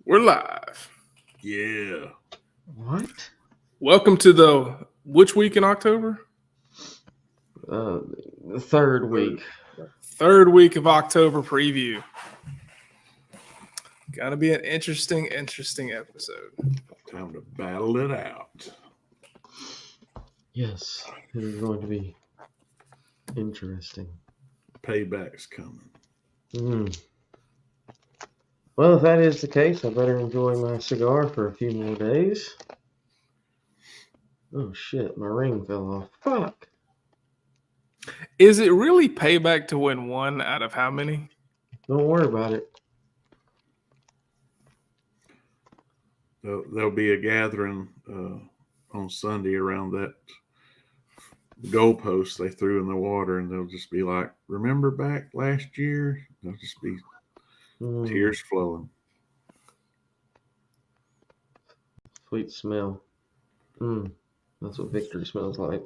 We're live. Yeah. What? Welcome to the which week in October? The third week. Third week of October preview. Gonna be an interesting episode. Time to battle it out. Yes, it is going to be interesting. Payback's coming. Well, if that is the case, I better enjoy my cigar for a few more days. Oh shit, my ring fell off. Fuck. Is it really payback to win one out of how many? Don't worry about it. There'll be a gathering on Sunday around that goalpost they threw in the water, and they'll just be like, "Remember back last year?" There'll just be tears flowing. Sweet smell. That's what victory smells like.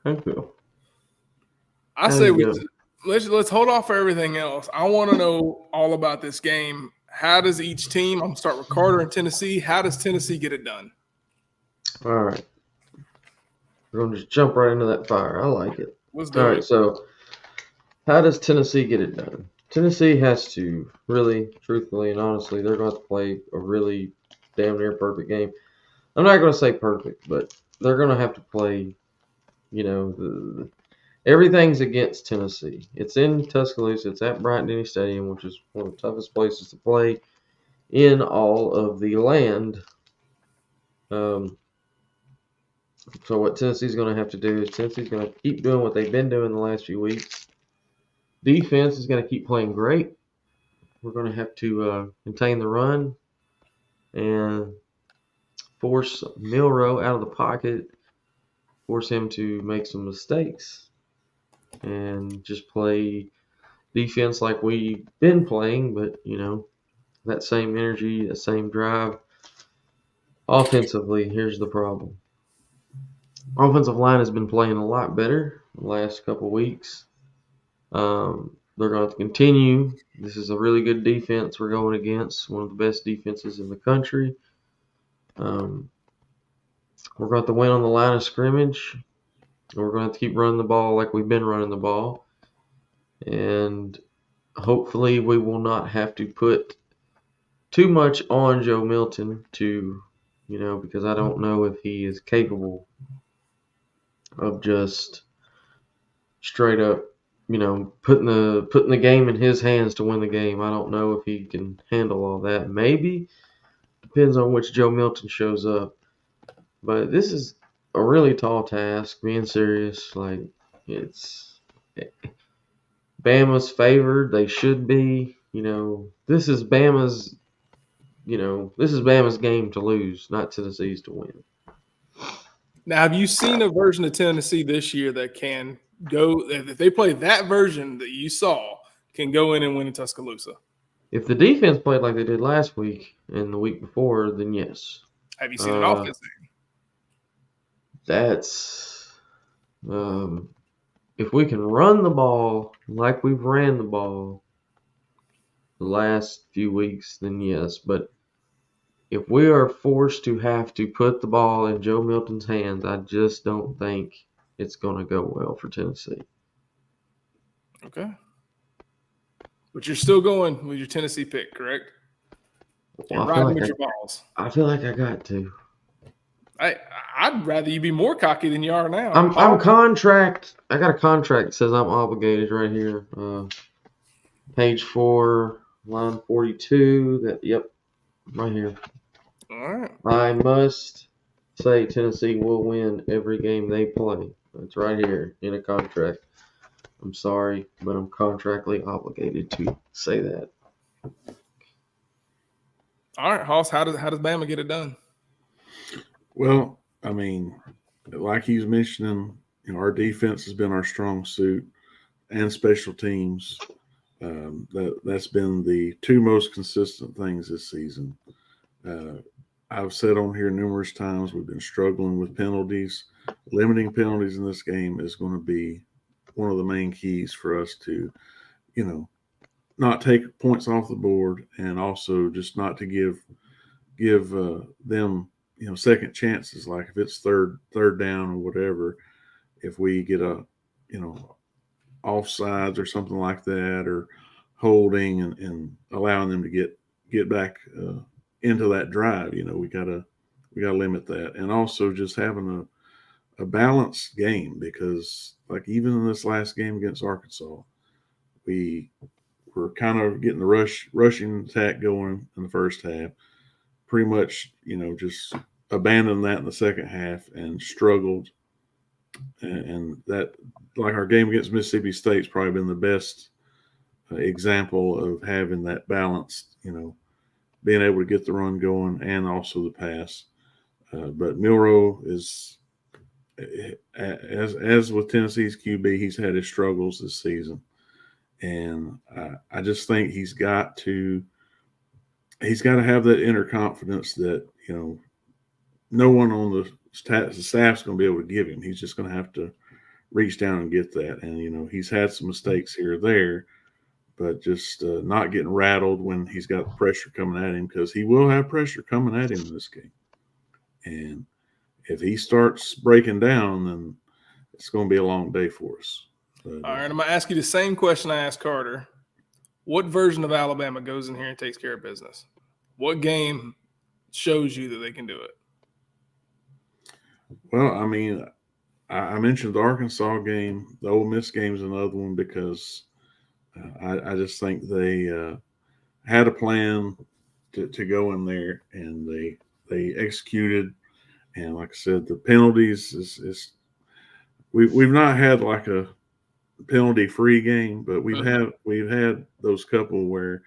Thank you. I say let's hold off for everything else. I want to know all about this game. How does each team? I'm gonna start with Carter in Tennessee. How does Tennessee get it done? All right. We're going to just jump right into that fire. I like it. Let's do All it. right, so how does Tennessee get it done? Tennessee has to really, truthfully, and honestly, they're going to have to play a really damn near perfect game. I'm not going to say perfect, but they're going to have to play, everything's against Tennessee. It's in Tuscaloosa. It's at Bryant-Denny Stadium, which is one of the toughest places to play in all of the land. So what Tennessee's going to have to do is Tennessee's going to keep doing what they've been doing the last few weeks. Defense is going to keep playing great. We're going to have to contain the run and force Milroe out of the pocket, force him to make some mistakes, and just play defense like we've been playing, but, that same energy, that same drive. Offensively, here's the problem. Offensive line has been playing a lot better the last couple weeks. They're going to have to continue. This is a really good defense we're going against, one of the best defenses in the country. We're going to have to win on the line of scrimmage. We're going to have to keep running the ball like we've been running the ball. And hopefully we will not have to put too much on Joe Milton because I don't know if he is capable of just straight up, putting the game in his hands to win the game. I don't know if he can handle all that. Maybe. Depends on which Joe Milton shows up. But this is a really tall task, being serious. It's Bama's favored. They should be. This is Bama's game to lose, not Tennessee's to win. Now, have you seen a version of Tennessee this year that can go, if they play that version that you saw, can go in and win in Tuscaloosa? If the defense played like they did last week and the week before, then yes. Have you seen an offense? That's if we can run the ball like we've ran the ball the last few weeks, then yes. But if we are forced to have to put the ball in Joe Milton's hands, I just don't think it's going to go well for Tennessee. Okay. But you're still going with your Tennessee pick, correct? You're riding with your balls. I feel like I got to. I'd rather you be more cocky than you are now. I'm contract. I got a contract that says I'm obligated right here. Page 4, line 42. Yep, right here. All right. I must say Tennessee will win every game they play. That's right here in a contract. I'm sorry, but I'm contractually obligated to say that. All right, Hoss, how does Bama get it done? Well, I mean, like he's mentioning, our defense has been our strong suit, and special teams. That's been the two most consistent things this season. I've said on here numerous times we've been struggling with penalties. Limiting penalties in this game is going to be one of the main keys for us to, not take points off the board, and also just not to give them second chances. Like if it's third down or whatever, if we get a offsides or something like that, or holding and allowing them to get back into that drive, we gotta limit that, and also just having a balanced game, because like even in this last game against Arkansas, we were kind of getting the rushing attack going in the first half, pretty much just abandoned that in the second half and struggled, and that, like, our game against Mississippi State's probably been the best example of having that balance, being able to get the run going and also the pass. But Milroe is, as with Tennessee's QB, he's had his struggles this season, and I just think he's got to have that inner confidence that no one on the staff's going to be able to give him. He's just going to have to reach down and get that. And he's had some mistakes here or there, but just not getting rattled when he's got pressure coming at him, because he will have pressure coming at him in this game. And if he starts breaking down, then it's going to be a long day for us. But, all right, I'm going to ask you the same question I asked Carter. What version of Alabama goes in here and takes care of business? What game shows you that they can do it? Well, I mean, I mentioned the Arkansas game. The Ole Miss game is another one, because I just think they had a plan to go in there, and they executed. And like I said, the penalties is we've not had like a penalty-free game, but we've had those couple where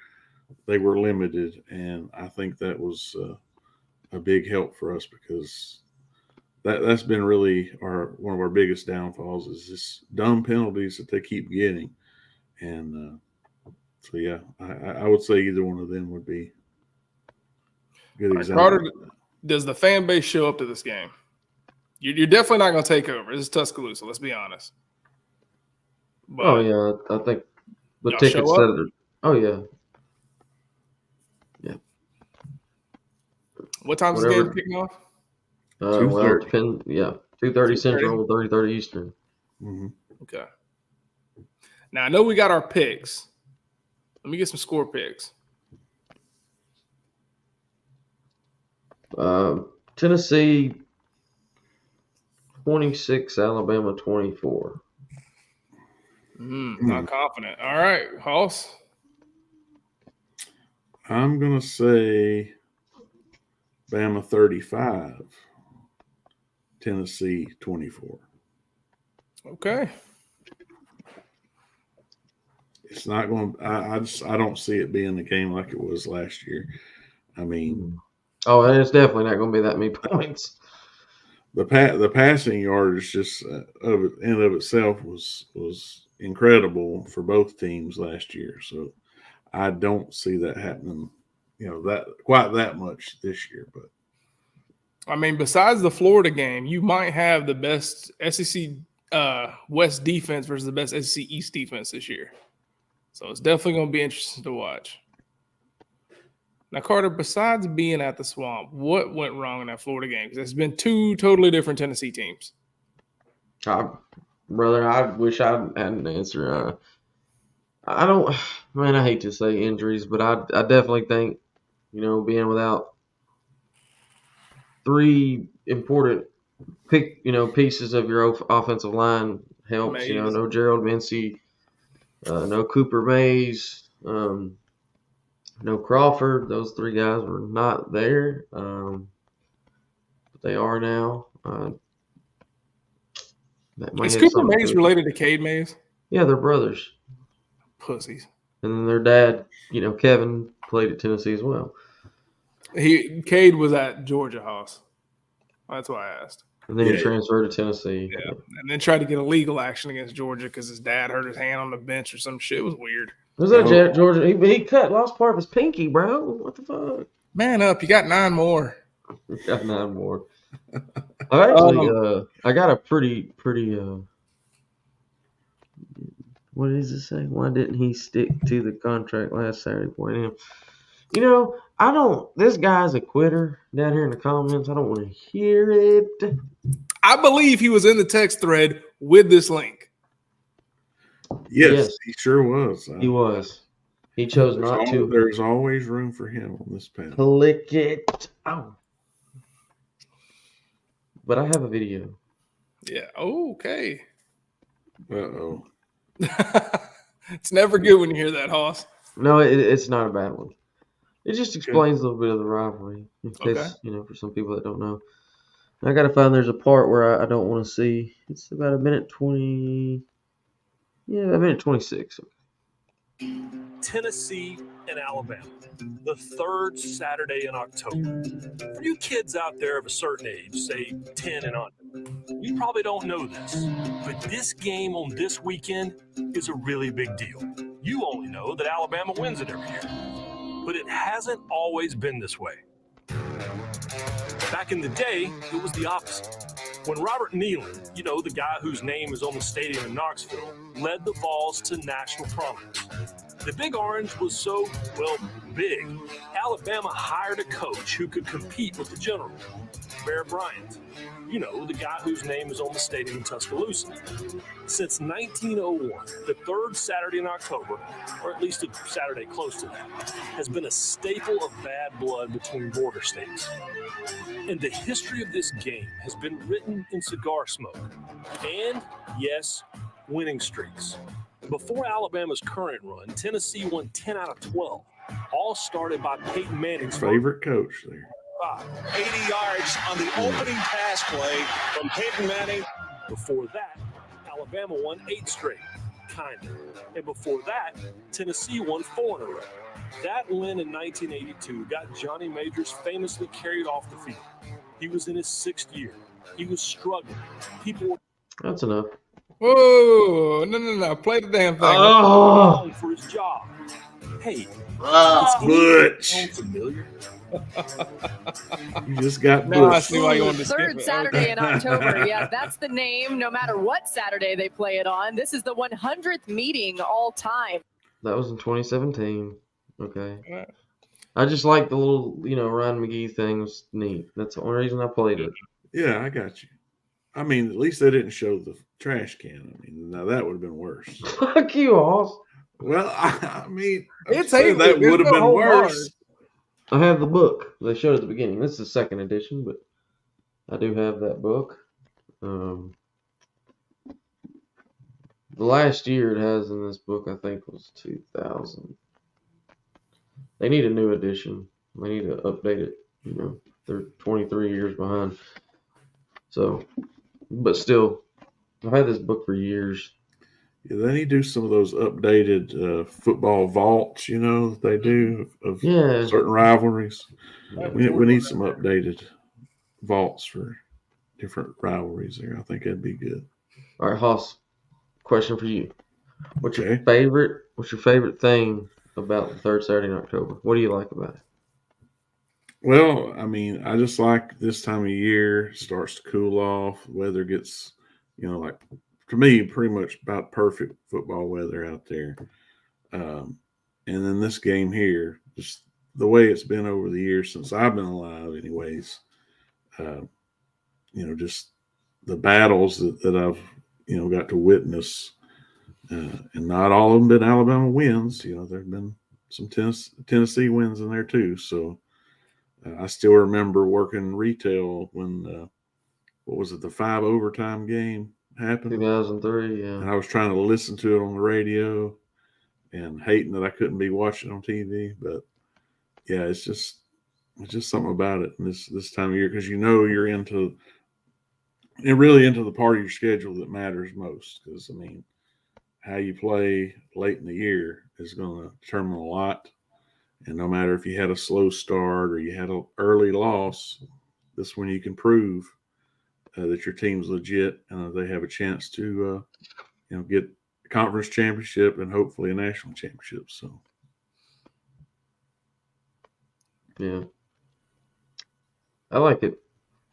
they were limited, and I think that was a big help for us, because that's been really one of our biggest downfalls, is this dumb penalties that they keep getting. And so yeah, I would say either one of them would be a good example. Carter, does the fan base show up to this game? You're definitely not going to take over. This is Tuscaloosa, let's be honest. But oh yeah, I think the y'all tickets show up? that are. Oh yeah. What time is the game kicking off? Well, 2:30. it depends. Yeah, 2:30 Central, 30:30 Eastern. Mm-hmm. Okay. Now I know we got our picks. Let me get some score picks. Tennessee 26, Alabama 24. Not confident. All right, Hoss. I'm gonna say Bama 35, Tennessee 24. Okay. It's not going. I don't see it being a game like it was last year. I mean, and it's definitely not going to be that many points. the passing yardage just in of itself was incredible for both teams last year. So I don't see that happening, that quite that much this year. But I mean, besides the Florida game, you might have the best SEC West defense versus the best SEC East defense this year. So it's definitely going to be interesting to watch. Now, Carter, besides being at the Swamp, what went wrong in that Florida game? Because it's been two totally different Tennessee teams. Brother, I wish I had an answer. I don't, man, I hate to say injuries, but I definitely think, being without three important pieces of your offensive line helps. Mays. No Gerald Mincey, no Cooper Mays, no Crawford. Those three guys were not there, but they are now. Is Cooper Mays related to Cade Mays? Yeah, they're brothers. Pussies. And then their dad, Kevin, played at Tennessee as well. Cade was at Georgia House. That's why I asked. And then he transferred to Tennessee. Yeah, and then tried to get a legal action against Georgia because his dad hurt his hand on the bench or some shit. It was weird. Was that Georgia? He lost part of his pinky, bro. What the fuck? Man up, you got 9 more. Got 9 more. I actually, I got a pretty What does it say? Why didn't he stick to the contract last Saturday? Point him. You know, I don't. This guy's a quitter down here in the comments. I don't want to hear it. I believe he was in the text thread with this link. Yes, he sure was. He was. He chose not to. There's always room for him on this panel. Click it. Oh. But I have a video. Yeah. Okay. Uh-oh. It's never good when you hear that, Hoss. No, it's not a bad one. It just explains a little bit of the rivalry, in case, for some people that don't know. I got to find there's a part where I don't want to see. It's about a minute 20. Yeah, a minute 26. Tennessee and Alabama, the third Saturday in October. For you kids out there of a certain age, say 10 and under, you probably don't know this, but this game on this weekend is a really big deal. You only know that Alabama wins it every year, but it hasn't always been this way. Back in the day, it was the opposite. When Robert Nealon, the guy whose name is on the stadium in Knoxville, led the Vols to national prominence. The Big Orange was so, big. Alabama hired a coach who could compete with the General, Bear Bryant. The guy whose name is on the stadium in Tuscaloosa. Since 1901, the third Saturday in October, or at least a Saturday close to that, has been a staple of bad blood between border states. And the history of this game has been written in cigar smoke and, yes, winning streaks. Before Alabama's current run, Tennessee won 10 out of 12, all started by Peyton Manning's favorite coach there. 80 yards on the opening pass play from Peyton Manning. Before that, Alabama won 8 straight, kind of. And before that, Tennessee won 4 in a row. That win in 1982 got Johnny Majors famously carried off the field. He was in his 6th year. He was struggling. That's enough. Whoa! No! Play the damn thing. Oh! For his job. Hey, Butch. Familiar? You just got Now I Butch. see why you wanted to skip Third it. Saturday in Okay. October. Yeah, that's the name, no matter what Saturday they play it on. This is the 100th meeting all time. That was in 2017. Okay. Right. I just like the little, Ryan McGee thing was neat. That's the only reason I played it. Yeah, I got you. I mean, at least they didn't show the trash can. I mean, now that would have been worse. Fuck you, Hoss. Well, I mean, It's that hateful. would have There's no been whole worse. I have the book they showed at the beginning. This is the second edition, but I do have that book. The last year it has in this book, I think, was 2000. They need a new edition. They need to update it. They're 23 years behind. So, but still, I've had this book for years. Yeah, they need to do some of those updated football vaults, that they do of Yeah. certain rivalries. We need some updated vaults for different rivalries there. I think that'd be good. All right, Hoss, question for you. What's your Okay. favorite thing about the third Saturday in October? What do you like about it? Well, I mean, I just like this time of year. It starts to cool off. Weather gets, like for me, pretty much about perfect football weather out there. And then this game here, just the way it's been over the years since I've been alive, anyways. Just the battles that I've got to witness, and not all of them been Alabama wins. There've been some Tennessee wins in there too. So. I still remember working retail when, the 5 overtime game happened? 2003, yeah. And I was trying to listen to it on the radio and hating that I couldn't be watching on TV. But, yeah, it's just something about it in this time of year because you're really into the part of your schedule that matters most because, I mean, how you play late in the year is going to determine a lot. And no matter if you had a slow start or you had an early loss, this is when you can prove that your team's legit and they have a chance to, get a conference championship and hopefully a national championship. So, Yeah. I like it.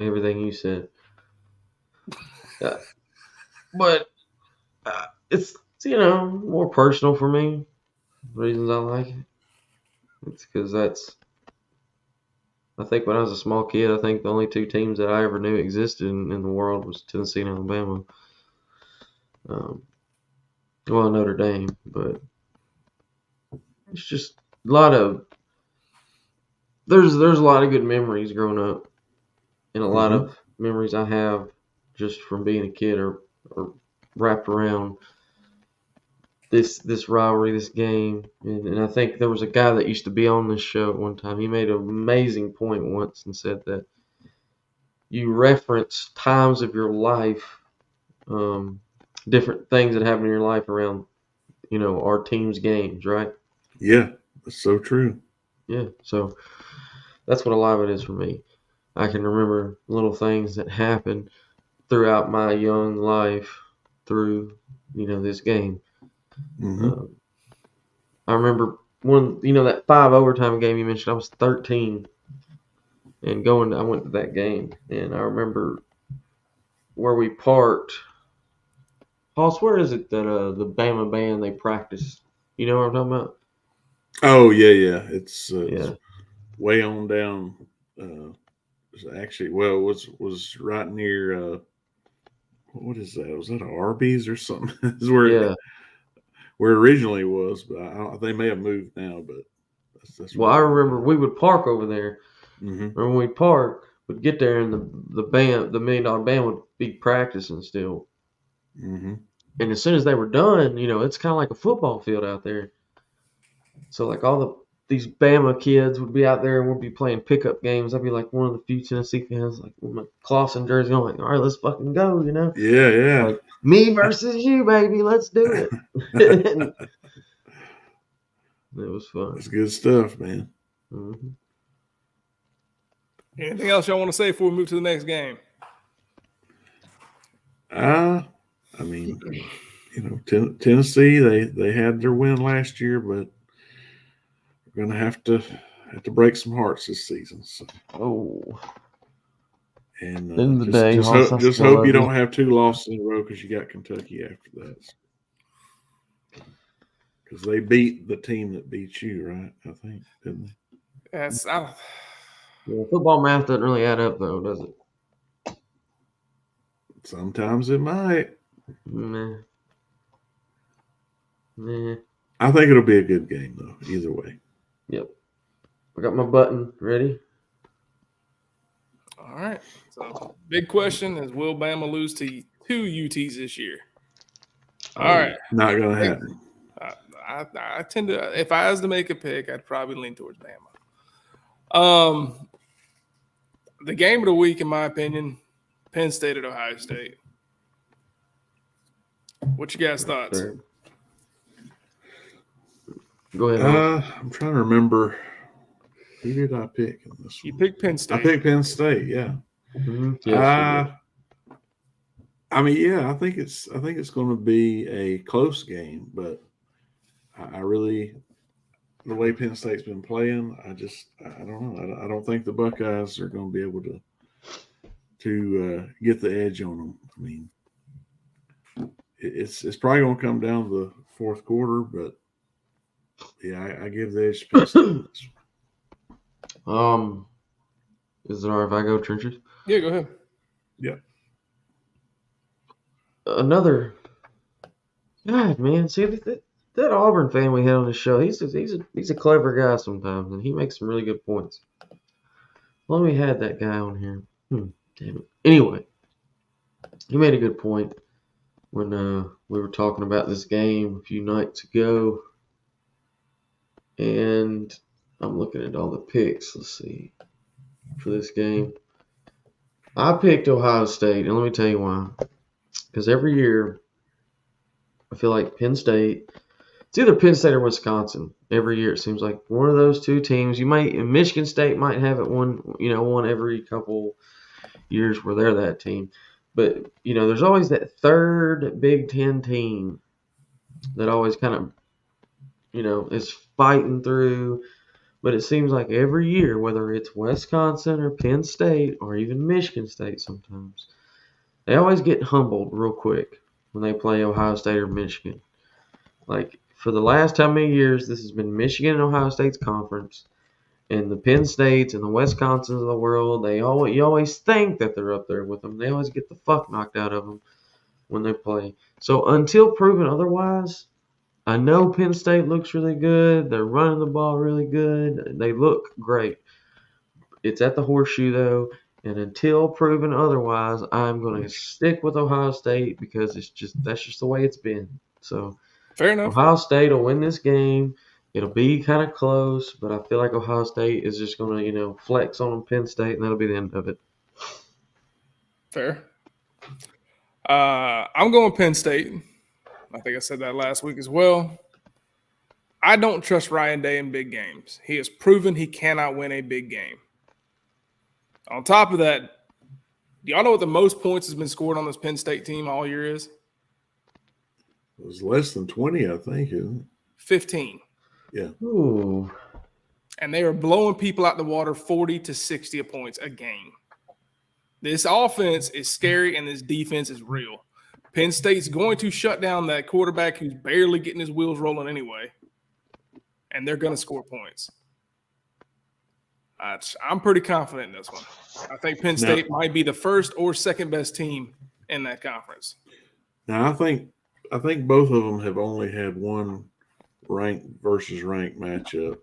Everything you said. But it's It's, more personal for me. Reasons I like it. It's because I think when I was a small kid, I think the only two teams that I ever knew existed in the world was Tennessee and Alabama. Notre Dame, but it's just a lot of there's a lot of good memories growing up, and a lot of memories I have just from being a kid are wrapped around this rivalry, this game. And I think there was a guy that used to be on this show at one time. He made an amazing point once and said that you reference times of your life, different things that happen in your life around, our team's games, right? Yeah, that's so true. Yeah, so that's what a lot of it is for me. I can remember little things that happened throughout my young life through, this game. I remember that 5 overtime game you mentioned. I was 13 and I went to that game, and I remember where we parked. Hoss, where is it that the Bama band they practice? You know what I'm talking about? Oh yeah. It's Yeah. way on down. Actually, well, was right near. What is that? Was that a Arby's or something? Is where where it originally was, but they may have moved now. But that's well, I remember we would park over there. Mm-hmm. Or when we park, we'd get there and the band, the $1 Million Band, would be practicing still. Mm-hmm. And as soon as they were done, it's kind of like a football field out there. So like these Bama kids would be out there and we'd be playing pickup games. I'd be like one of the few Tennessee fans, like with my Clawson jersey on, like, all right, let's fucking go, Yeah. Like, me versus you, baby, let's do it. It was fun. It's good stuff, man. Mm-hmm. Anything else y'all want to say before we move to the next game? I mean, Tennessee, they had their win last year, but we're gonna have to break some hearts this season. So. And end of the day, just hope you don't have 2 losses in a row because you got Kentucky after that. Because they beat the team that beat you, right? I think, didn't they? Yes. Yeah, football math doesn't really add up, though, does it? Sometimes it might. Nah. I think it'll be a good game, though, either way. Yep. I got my button ready. All right. So, big question is, will Bama lose to 2 UTs this year? All right. Not going to happen. I tend to, if I was to make a pick, I'd probably lean towards Bama. The game of the week, in my opinion, Penn State at Ohio State. What you guys' thoughts? Sure. Go ahead. I'm trying to remember. Who did I pick in this one? You picked Penn State. I picked Penn State, yeah. Mm-hmm. Yes, I mean, yeah, I think it's going to be a close game, but I really, the way Penn State's been playing, I don't know. I don't think the Buckeyes are going to be able to get the edge on them. I mean, it's probably going to come down to the fourth quarter, but yeah, I give the edge to Penn State. Is it all right if I go, Trenches? Yeah, go ahead. Yeah. God, man, see that Auburn fan we had on the show. He's a clever guy sometimes, and he makes some really good points. Well, we had that guy on here. Damn it. Anyway, he made a good point when we were talking about this game a few nights ago, and I'm looking at all the picks. Let's see for this game. I picked Ohio State, and let me tell you why. Because every year, I feel like Penn State, it's either Penn State or Wisconsin. Every year, it seems like one of those two teams. Michigan State might have it one every couple years where they're that team. But, there's always that third Big Ten team that always kind of, is fighting through. But it seems like every year, whether it's Wisconsin or Penn State or even Michigan State sometimes, they always get humbled real quick when they play Ohio State or Michigan. Like, for the last how many years, this has been Michigan and Ohio State's conference, and the Penn States and the Wisconsins of the world. You always think that they're up there with them. They always get the fuck knocked out of them when they play. So until proven otherwise, I know Penn State looks really good. They're running the ball really good. They look great. It's at the Horseshoe, though, and until proven otherwise, I'm going to stick with Ohio State because that's just the way it's been. So Fair enough. Ohio State will win this game. It'll be kind of close, but I feel like Ohio State is just going to, flex on Penn State, and that'll be the end of it. Fair. I'm going Penn State. I think I said that last week as well. I don't trust Ryan Day in big games. He has proven he cannot win a big game. On top of that, do y'all know what the most points has been scored on this Penn State team all year is? It was less than 20, I think, isn't it? 15. Yeah. Ooh. And they are blowing people out the water 40 to 60 points a game. This offense is scary and this defense is real. Penn State's going to shut down that quarterback who's barely getting his wheels rolling anyway. And they're going to score points. I'm pretty confident in this one. I think Penn State might be the first or second best team in that conference. Now, I think both of them have only had one ranked versus ranked matchup.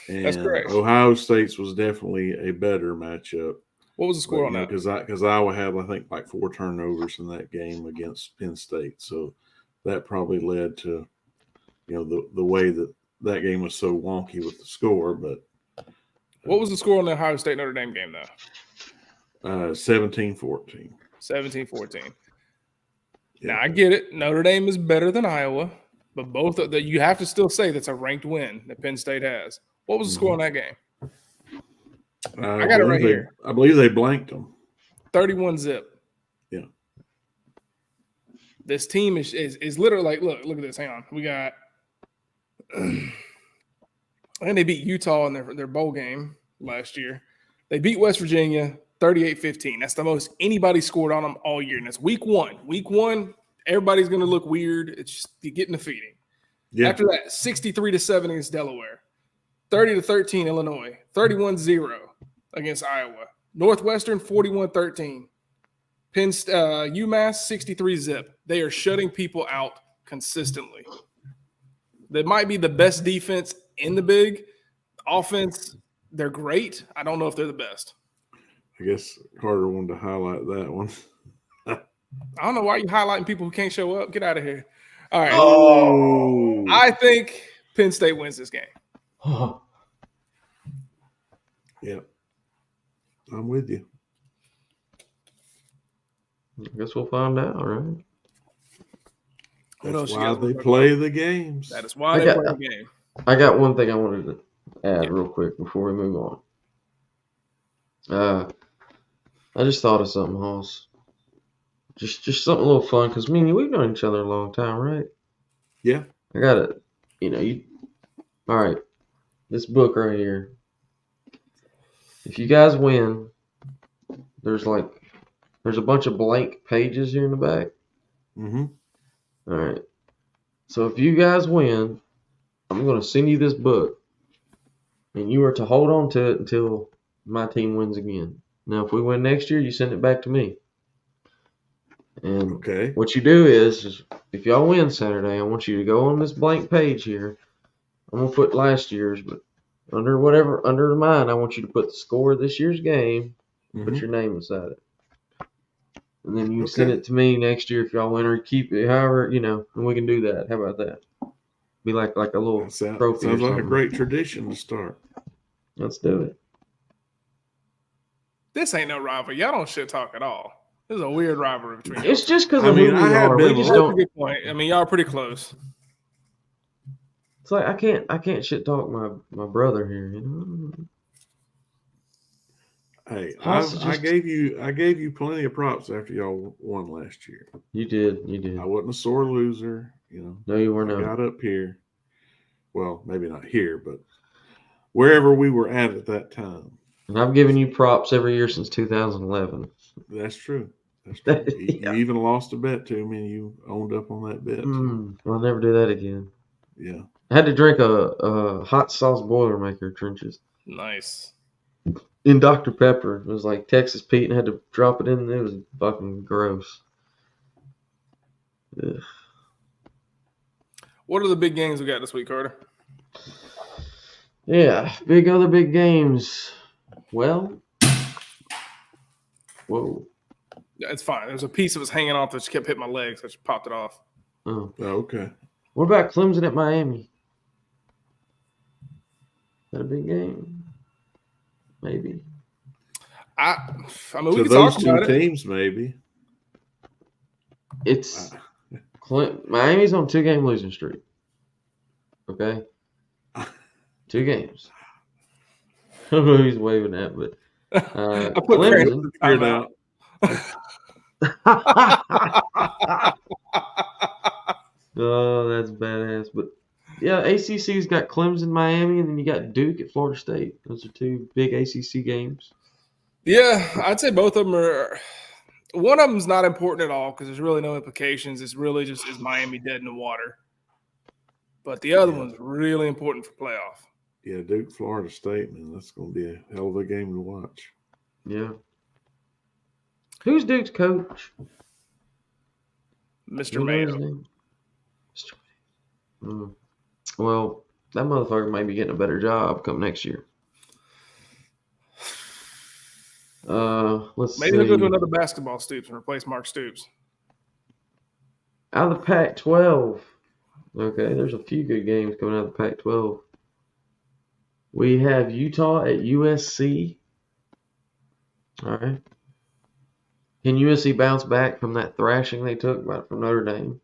And That's correct. Ohio State's was definitely a better matchup. What was the score on that? Because Iowa had, I think, like 4 turnovers in that game against Penn State. So that probably led to, the way that game was so wonky with the score. But what was the score on the Ohio State Notre Dame game, though? 17-14. 17-14. Yeah. Now, I get it. Notre Dame is better than Iowa, but both of you have to still say that's a ranked win that Penn State has. What was the score on that game? I got it right here. I believe they blanked them. 31-zip. Yeah. This team is literally like, look at this. Hang on. We got and they beat Utah in their bowl game last year. They beat West Virginia 38-15. That's the most anybody scored on them all year. And that's week one. Week one, everybody's going to look weird. It's just you getting the feeding. Yeah. After that, 63-7 against Delaware. 30-13 Illinois. 31-0 against Iowa. Northwestern 41-13. UMass 63-zip. They are shutting people out consistently. They might be the best defense in the big. Offense, they're great. I don't know if they're the best. I guess Carter wanted to highlight that one. I don't know why you're highlighting people who can't show up. Get out of here. All right. Oh, I think Penn State wins this game. Yeah. I'm with you. I guess we'll find out, right? What else That's you why guys they wanna talk play about? the games. That is why they play the game. I got one thing I wanted to add real quick before we move on. I just thought of something, Hoss. Just something a little fun, because me and you, we've known each other a long time, right? Yeah. I got it. All right. This book right here. If you guys win, there's a bunch of blank pages here in the back. Mm-hmm. All right. So if you guys win, I'm going to send you this book, and you are to hold on to it until my team wins again. Now, if we win next year, you send it back to me. And Okay. what you do is if y'all win Saturday, I want you to go on this blank page here. I'm going to put last year's, but under mine, I want you to put the score of this year's game, put your name beside it. And then you send it to me next year if y'all win, or keep it, however, and we can do that. How about that? Be like a little trophy or Sounds like a something. great tradition to start. Let's do it. This ain't no rivalry. Y'all don't shit talk at all. This is a weird rivalry between y'all. It's just because I of mean, who I we have are. been We just That's a don't. good point. I mean, y'all are pretty close. It's like I can't shit talk my brother here. Hey, Hoss I just- gave you plenty of props after y'all won last year. You did. I wasn't a sore loser, No, you were I not. got up here. Well, maybe not here, but wherever we were at that time. And I've given you props every year since 2011. That's true. That's true. Yeah. You even lost a bet to me, and you owned up on that bet. I'll never do that again. Yeah. I had to drink a hot sauce Boilermaker Trenches Nice. in Dr. Pepper. It was like Texas Pete, and I had to drop it in. It was fucking gross. Ugh. What are the big games we got this week, Carter? Yeah, other big games. Well, whoa. Yeah, it's fine. There's a piece that was hanging off that just kept hitting my legs. So I just popped it off. Oh. Oh, okay. What about Clemson at Miami? Is that a big game? Maybe. I mean, we To can those talk two about it. teams, maybe. It's Miami's on 2-game losing streak. Okay, 2 games. I don't know who he's waving at, but I put Craig Clemson. Figured out. Oh, that's badass. But yeah, ACC's got Clemson, Miami, and then you got Duke at Florida State. Those are 2 big ACC games. Yeah, I'd say both of them are. One of them's not important at all because there's really no implications. It's really just is Miami dead in the water. But the other one's really important for playoff. Yeah, Duke, Florida State, man. That's going to be a hell of a game to watch. Yeah. Who's Duke's coach? Mr. You know his Mayo. name? Mr. Mayo. Well, that motherfucker might be getting a better job come next year. Let's Maybe see. he'll go to another basketball Stoops and replace Mark Stoops. Out of the Pac-12. Okay, there's a few good games coming out of the Pac-12. We have Utah at USC. All right. Can USC bounce back from that thrashing they took from Notre Dame?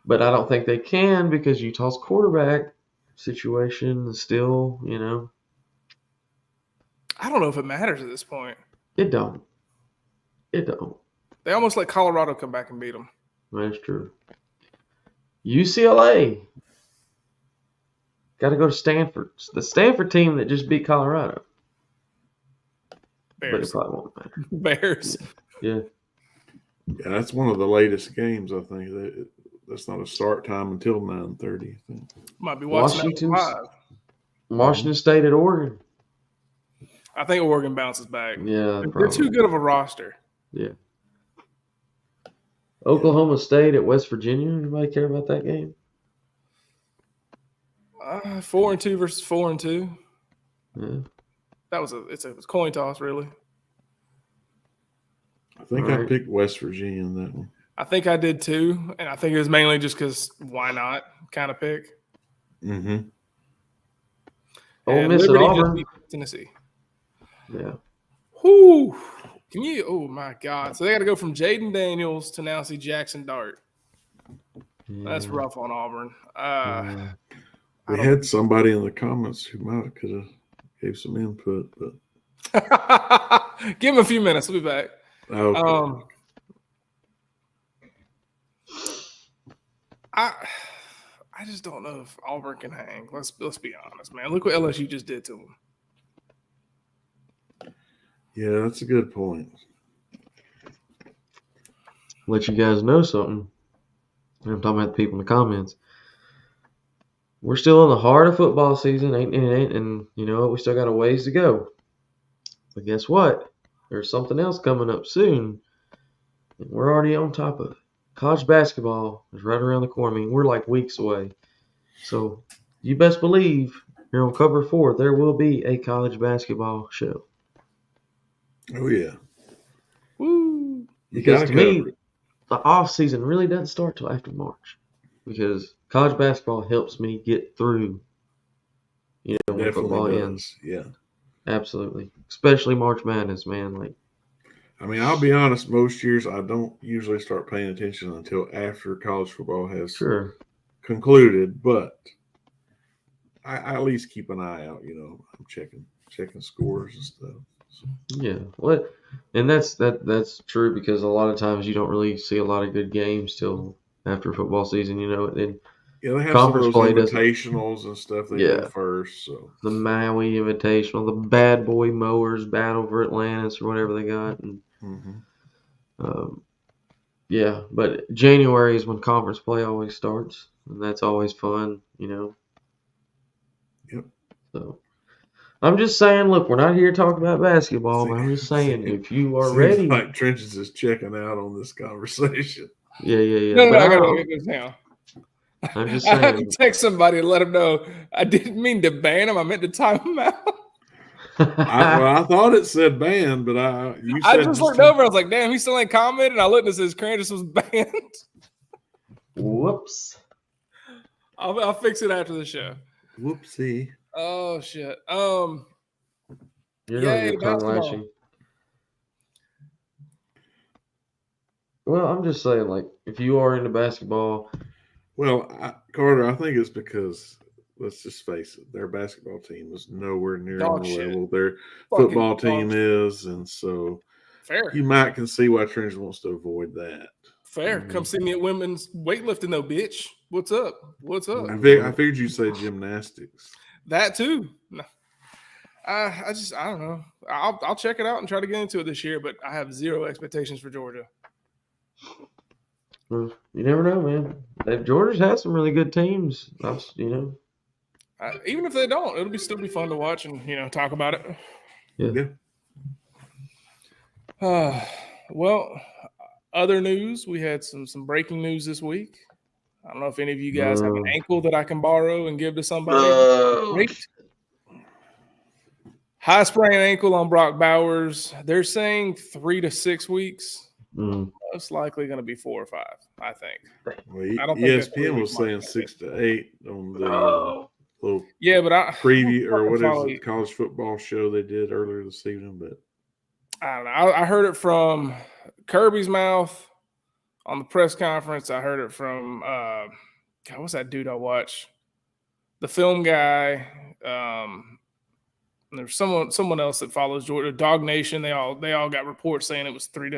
But I don't think they can because Utah's quarterback situation is still, I don't know if it matters at this point. it don't. It don't. They almost let Colorado come back and beat them. That's true. UCLA. Got to go to Stanford. It's the Stanford team that just beat Colorado. But it Bears. probably won't matter. Bears. Yeah. Yeah, that's one of the latest games, I think. That's not a start time until 9:30, I think. Might be watching that live. Washington State at Oregon. I think Oregon bounces back. Yeah, They're probably. too good of a roster. Yeah. Oklahoma State at West Virginia. Anybody care about that game? 4-2 versus 4-2. Yeah. It's a coin toss, really. I think All I right. picked West Virginia in that one. I think I did too, and I think it was mainly just because why not kind of pick. Mm-hmm. Ole And Miss at Liberty just Auburn. beat Tennessee. Yeah. Whoo! Can you? Oh my God! So they got to go from Jaden Daniels to now see Jackson Dart. That's Yeah. rough on Auburn. Yeah. We had somebody in the comments who could have gave some input, but Give him a few minutes. We'll be back. okay. I just don't know if Auburn can hang. Let's be honest, man. Look what LSU just did to them. Yeah, that's a good point. Let you guys know something. I'm talking about the people in the comments. We're still in the heart of football season, and you know what? We still got a ways to go. But guess what? There's something else coming up soon, and we're already on top of it. College basketball is right around the corner. I mean, we're like weeks away. So you best believe here on Cover 4, there will be a college basketball show. Oh yeah, Woo! you Because gotta to me, cover it. the off season really doesn't start till after March, because college basketball helps me get through. When football Definitely ends. does. Yeah. Absolutely, especially March Madness, man. Like, I mean, I'll be honest. Most years, I don't usually start paying attention until after college football has sure, concluded. But I at least keep an eye out. I'm checking scores and stuff. So, yeah. What? And that's true, because a lot of times you don't really see a lot of good games till after football season. And yeah, they have Conference some play of those doesn't- invitationals and stuff they Yeah. do first. So the Maui Invitational, the Bad Boy Mowers Battle for Atlantis, or whatever they got, and mhm. Yeah, but January is when conference play always starts, and that's always fun, Yep. So I'm just saying, look, we're not here talking about basketball, but I'm just saying, if you are Seems ready, like Trenches is checking out on this conversation. yeah. No, But I gotta get this down. I'm just I had to saying. text somebody and let them know I didn't mean to ban him. I meant to time him out. I thought it said banned, but you I said just looked over. I was like, damn, he still ain't commented. And I looked and it says Crandis was banned. Whoops. I'll fix it after the show. Whoopsie. Oh shit. You're Yay, not your tongue basketball. lashing. Well, I'm just saying, like, if you are into basketball, Well, Carter, I think it's because, let's just face it, their basketball team is nowhere near Dog on the shit. level their Fucking football dog team shit. is, and so Fair. you might can see why Trench wants to avoid that. Fair. Come see me at women's weightlifting though, bitch. What's up? What's up? I figured you'd say gymnastics. That too. No. I don't know. I'll check it out and try to get into it this year, but I have zero expectations for Georgia. well, you never know, man. Georgia's had some really good teams. Even if they don't, it'll still be fun to watch and talk about it. Yeah. Well, other news, we had some breaking news this week. I don't know if any of you guys have an ankle that I can borrow and give to somebody. Great. High sprained ankle on Brock Bowers. They're saying 3 to 6 weeks. Most likely going to be 4 or 5, I think. Well, I don't think ESPN was saying 6 to 8 on the little but preview or what is it, college football show they did earlier this evening. But I don't know. I heard it from Kirby's mouth on the press conference. I heard it from what's that dude I watch? The film guy. There's someone else that follows Georgia. Dog Nation. They all got reports saying it was 3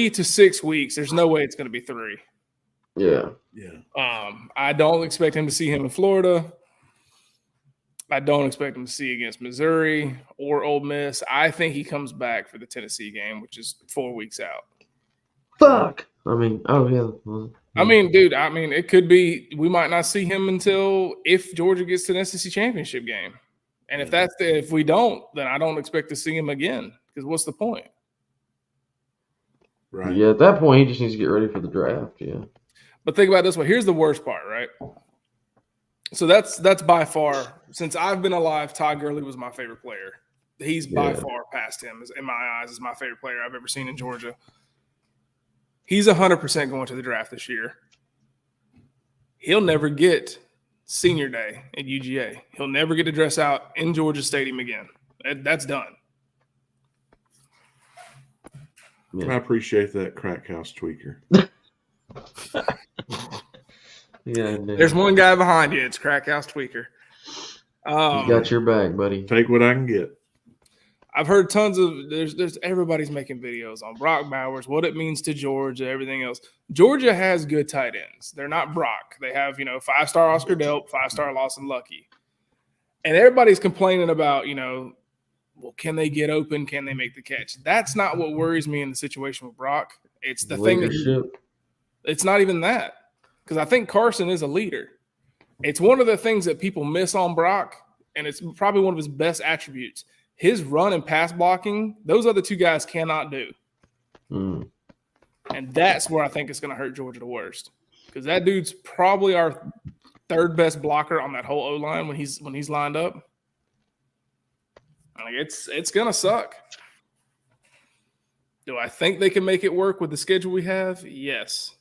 to 6 weeks. There's no way it's going to be 3. Yeah. I don't expect him to see him in Florida. I don't expect him to see against Missouri or Ole Miss. I think he comes back for the Tennessee game, which is 4 weeks out. Fuck. I mean, oh yeah. I mean, dude. It could be we might not see him until if Georgia gets to the SEC championship game, and if we don't, then I don't expect to see him again. Because what's the point? right. Yeah, at that point, he just needs to get ready for the draft. Yeah. But think about it this way. Here's the worst part, right? So that's by far, since I've been alive, Todd Gurley was my favorite player. He's by far past him, in my eyes, is my favorite player I've ever seen in Georgia. He's 100% going to the draft this year. He'll never get senior day at UGA. He'll never get to dress out in Georgia Stadium again. That's done. I appreciate that, crack house tweaker. Yeah. There's one guy behind you. It's Crackhouse Tweaker. He's got your back, buddy. Take what I can get. I've heard tons of there's everybody's making videos on Brock Bowers, what it means to Georgia, everything else. Georgia has good tight ends. They're not Brock. They have 5-star Oscar Delp, 5-star Lawson Lucky, and everybody's complaining about well, can they get open? Can they make the catch? That's not what worries me in the situation with Brock. It's the thing that it's not even that. Because I think Carson is a leader. It's one of the things that people miss on Brock, and it's probably one of his best attributes. His run and pass blocking, those other two guys cannot do. And that's where I think it's going to hurt Georgia the worst. Because that dude's probably our third best blocker on that whole O-line when he's lined up. Like it's going to suck. Do I think they can make it work with the schedule we have? Yes.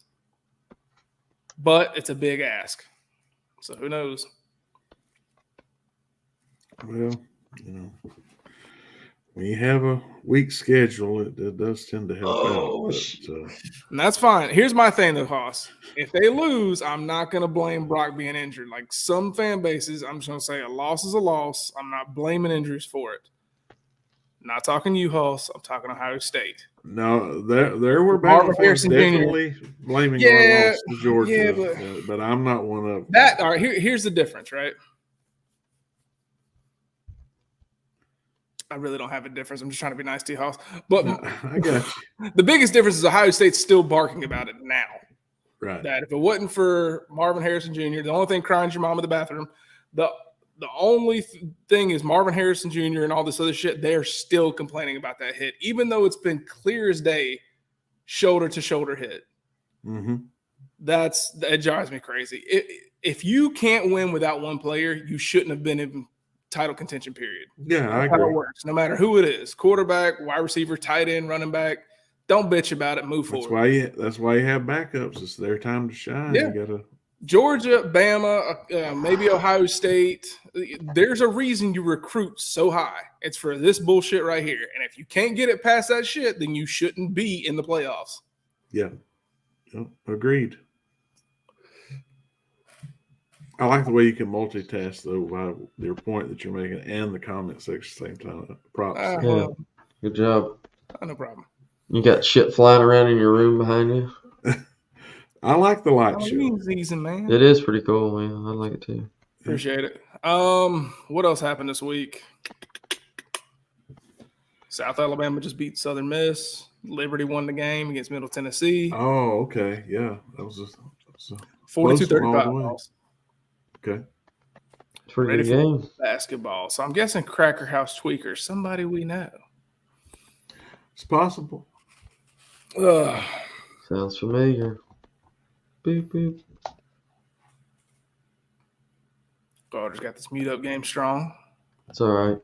But it's a big ask. So who knows? Well, when you have a weak schedule, it does tend to help out. But, and that's fine. Here's my thing, though, Hoss. If they lose, I'm not going to blame Brock being injured. Like some fan bases, I'm just going to say a loss is a loss. I'm not blaming injuries for it. Not talking you, Hoss. I'm talking Ohio State. No, there were fans definitely blaming our loss to Georgia, but I'm not one of them. That. All right, here's the difference, right? I really don't have a difference. I'm just trying to be nice to you, Hoss. But I got you. the biggest difference is Ohio State's still barking about it now. Right. That if it wasn't for Marvin Harrison Jr., the only thing crying is your mom in the bathroom. The only thing is Marvin Harrison Jr. and all this other shit. They're still complaining about that hit, even though it's been clear as day, shoulder to shoulder hit. Mm-hmm. That drives me crazy. If you can't win without one player, you shouldn't have been in title contention. Period. Yeah, I That's how agree. it works. No matter who it is, quarterback, wide receiver, tight end, running back. Don't bitch about it. Move That's forward. that's why you have backups. It's their time to shine. Yeah. You gotta. Georgia, Bama, maybe Ohio State. There's a reason you recruit so high. It's for this bullshit right here. And if you can't get it past that shit, then you shouldn't be in the playoffs. Yeah. Yep, agreed. I like the way you can multitask, though, by your point that you're making and the comment section at the same time. Props. Yeah. Good job. No problem. You got shit flying around in your room behind you. I like the light show. Halloween season, man. It is pretty cool, man. I like it too. Appreciate it. What else happened this week? South Alabama just beat Southern Miss. Liberty won the game against Middle Tennessee. Oh, okay. Yeah. That was a 42-35 all the way. balls. okay. It's a pretty Ready good for game. basketball. So I'm guessing Cracker House Tweakers, somebody we know. It's possible. Ugh. Sounds familiar. Boop, boop. Gardner's got this mute up game strong. It's all right.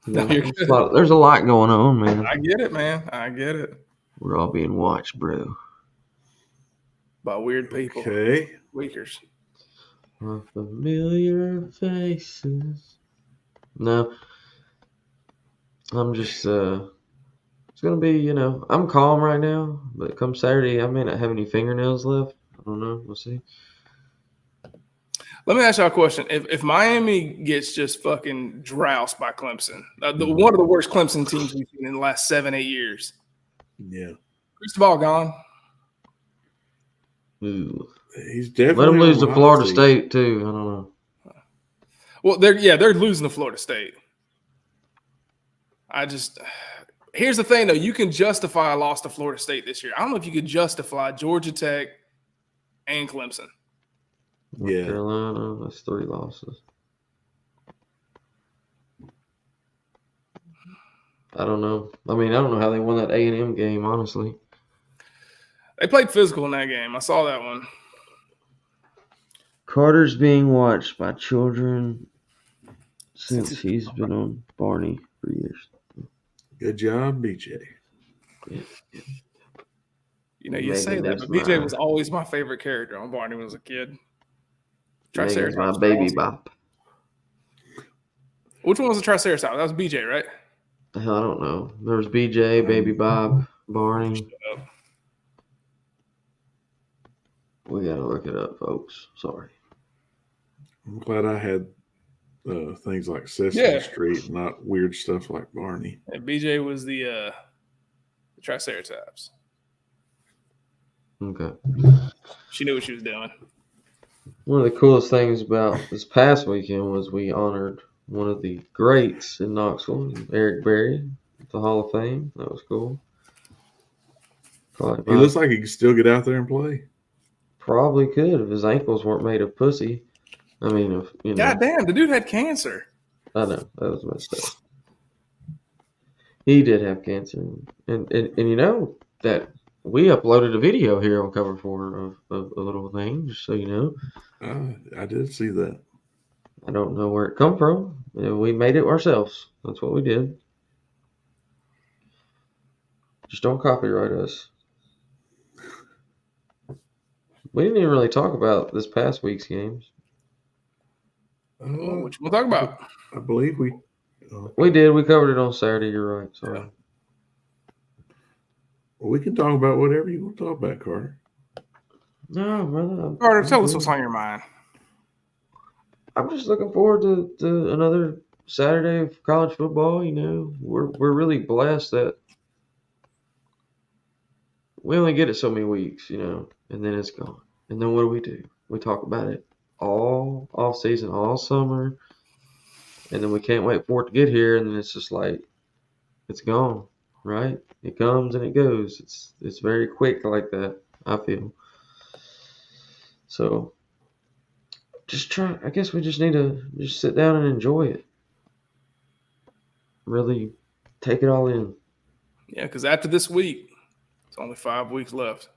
No, you're good. There's a lot going on, man. I get it, man. I get it. We're all being watched, bro. By weird people. Okay. Tweakers. Our familiar faces. No. I'm just, it's going to be, I'm calm right now, but come Saturday, I may not have any fingernails left. I don't know. We'll see. Let me ask y'all a question. If Miami gets just fucking droused by Clemson, one of the worst Clemson teams we've seen in the last 7-8 years, Yeah. Cristobal gone. Ooh. He's definitely. Let them lose on to the hot Florida seat. State, too. I don't know. Well, they're losing to Florida State. Here's the thing, though. You can justify a loss to Florida State this year. I don't know if you could justify Georgia Tech and Clemson. North Yeah. Carolina, that's 3 losses. I don't know. I mean, I don't know how they won that A&M game, honestly. They played physical in that game. I saw that one. Carter's being watched by children since he's been on Barney for years. Good job, BJ. You Megan say that, is but BJ my- was always my favorite character on Barney when I was a kid. Megan's my Triceratops. baby bop. Which one was the Triceratops? That was BJ, right? Hell, I don't know. There was BJ, Baby Bob, Barney. We gotta look it up, folks. Sorry. I'm glad I had things like Sesame Yeah. Street, not weird stuff like Barney. And BJ was the Triceratops. Okay. She knew what she was doing. One of the coolest things about this past weekend was we honored one of the greats in Knoxville, Eric Berry, at the Hall of Fame. That was cool. He looks like he can still get out there and play. Probably could if his ankles weren't made of pussy. I mean, if God damn, the dude had cancer. I know that was messed up. He did have cancer, and you know that we uploaded a video here on Cover 4 of a little thing, just so you know. I did see that. I don't know where it come from. We made it ourselves. That's what we did. Just don't copyright us. We didn't even really talk about this past week's games. What you want to talk about? I believe we. We did. We covered it on Saturday. You're right. Sorry. Well, we can talk about whatever you want to talk about, Carter. No, brother. Carter, tell us what's on your mind. I'm just looking forward to another Saturday of college football. You know, we're really blessed that we only get it so many weeks, you know, and then it's gone. And then what do? We talk about it all off season, all summer, and then we can't wait for it to get here. And then it's just like it's gone. Right? It comes and it goes. It's very quick like that, I feel. So I guess we just need to just sit down and enjoy it. Really take it all in. Yeah, because after this week, it's only 5 weeks left.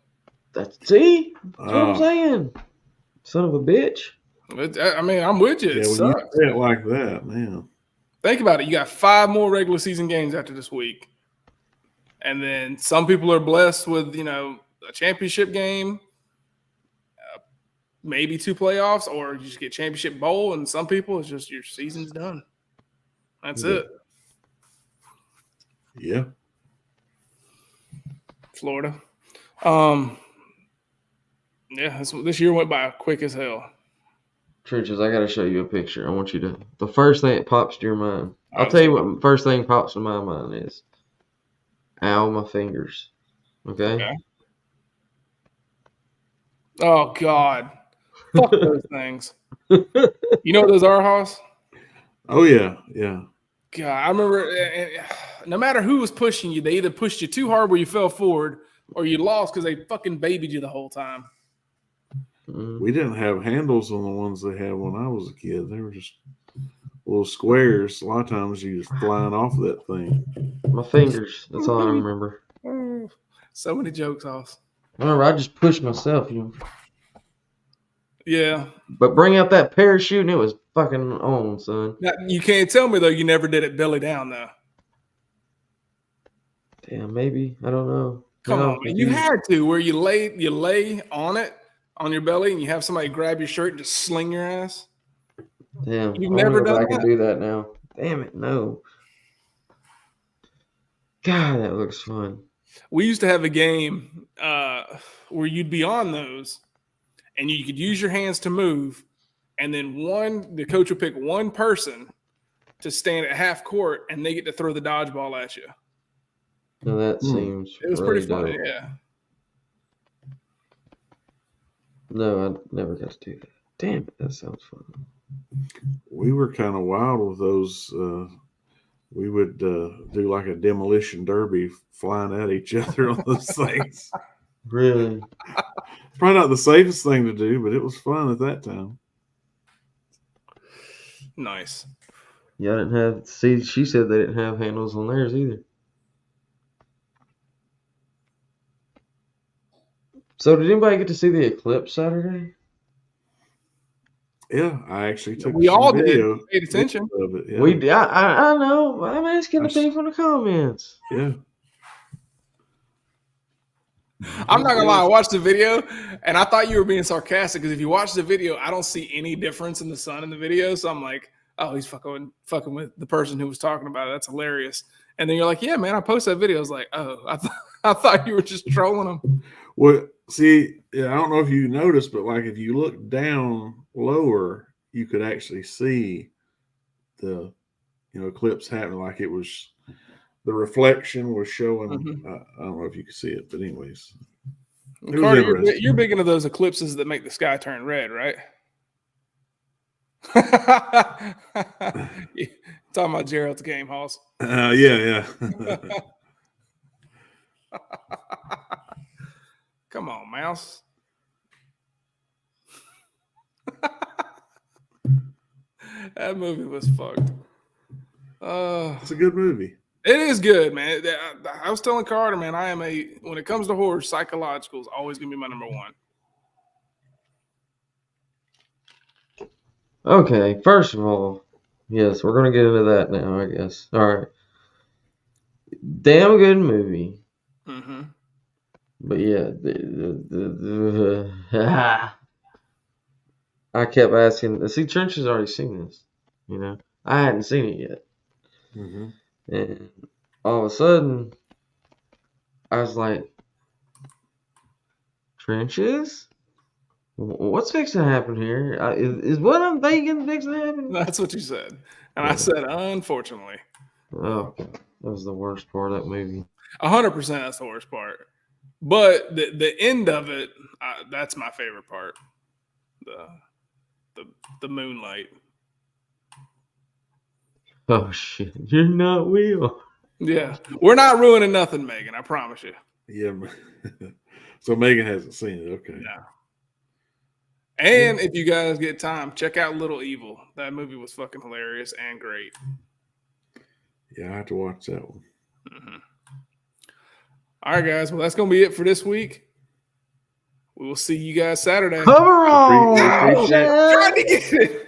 That's what I'm saying. Son of a bitch. I mean, I'm with you. It Yeah, when you sucks. say it like that, man. Think about it. You got 5 more regular season games after this week. And then some people are blessed with, a championship game, maybe 2 playoffs, or you just get championship bowl. And some people, it's just your season's done. That's it. Yeah. Florida. Yeah, this year went by quick as hell. Trenches, I gotta show you a picture. I want you to. The first thing that pops to your mind. I'll tell you what. First thing pops to my mind is, ow, my fingers. Okay. Oh God, fuck those things. You know what those are, Hoss? Oh yeah, yeah. God, I remember. No matter who was pushing you, they either pushed you too hard where you fell forward, or you lost because they fucking babied you the whole time. We didn't have handles on the ones they had when I was a kid. They were just little squares. A lot of times you just flying off that thing. My fingers. That's all I remember. So many jokes, Hoss. Remember, I just pushed myself, Yeah. But bring out that parachute and it was fucking on, son. Now, you can't tell me though you never did it belly down though. Damn, maybe. I don't know. Come on, man. You had to where you lay on it on your belly and you have somebody grab your shirt and just sling your ass. Damn. You've never done I can that? do that now. Damn it, no. God, that looks fun. We used to have a game where you'd be on those and you could use your hands to move, and then the coach would pick one person to stand at half court and they get to throw the dodgeball at you. Now that seems It was really pretty funny, dope. yeah. No, I never got to do that. Damn it, that sounds fun. We were kind of wild with those. We would do like a demolition derby flying at each other on those things. Really? Probably not the safest thing to do, but it was fun at that time. Nice. Yeah, I didn't have. See, she said they didn't have handles on theirs either. So, did anybody get to see the eclipse Saturday? Yeah, I actually took. We all video did. Paid attention. of it. Yeah. We did. I know. I'm asking the people in the comments. Yeah. I'm not gonna lie, I watched the video and I thought you were being sarcastic because if you watch the video, I don't see any difference in the sun in the video. So I'm like, oh, he's fucking with the person who was talking about it. That's hilarious. And then you're like, yeah, man, I posted that video. I was like, oh, I thought you were just trolling him. Well, see, yeah, I don't know if you noticed, but like if you look down lower, you could actually see the eclipse happening. Like it was, the reflection was showing. I don't know if you could see it, but anyways, Carter, you're big into those eclipses that make the sky turn red, right? Talking about Gerald's game, Hoss. Yeah. Come on, Mouse. That movie was fucked. It's a good movie. It is good, man. I was telling Carter, man, when it comes to horror, psychological is always going to be my number one. Okay, first of all, yes, we're going to get into that now, I guess. All right. Damn good movie. Mm-hmm. But yeah, I kept asking. See, Trench has already seen this. I hadn't seen it yet. Mm-hmm. And all of a sudden, I was like, Trenches? What's fixing to happen here? Is what I'm thinking fixing to happen? That's what you said. And I said, unfortunately. Oh, that was the worst part of that movie. 100% that's the worst part. But the end of it, that's my favorite part. The moonlight. Oh, shit. You're not real. Yeah, we're not ruining nothing, Megan. I promise you. Yeah. So Megan hasn't seen it. Okay. No. And if you guys get time, check out Little Evil. That movie was fucking hilarious and great. Yeah, I have to watch that one. Mm-hmm. All right, guys. Well, that's going to be it for this week. We will see you guys Saturday. Cover on! Appreciate- Trying to get it.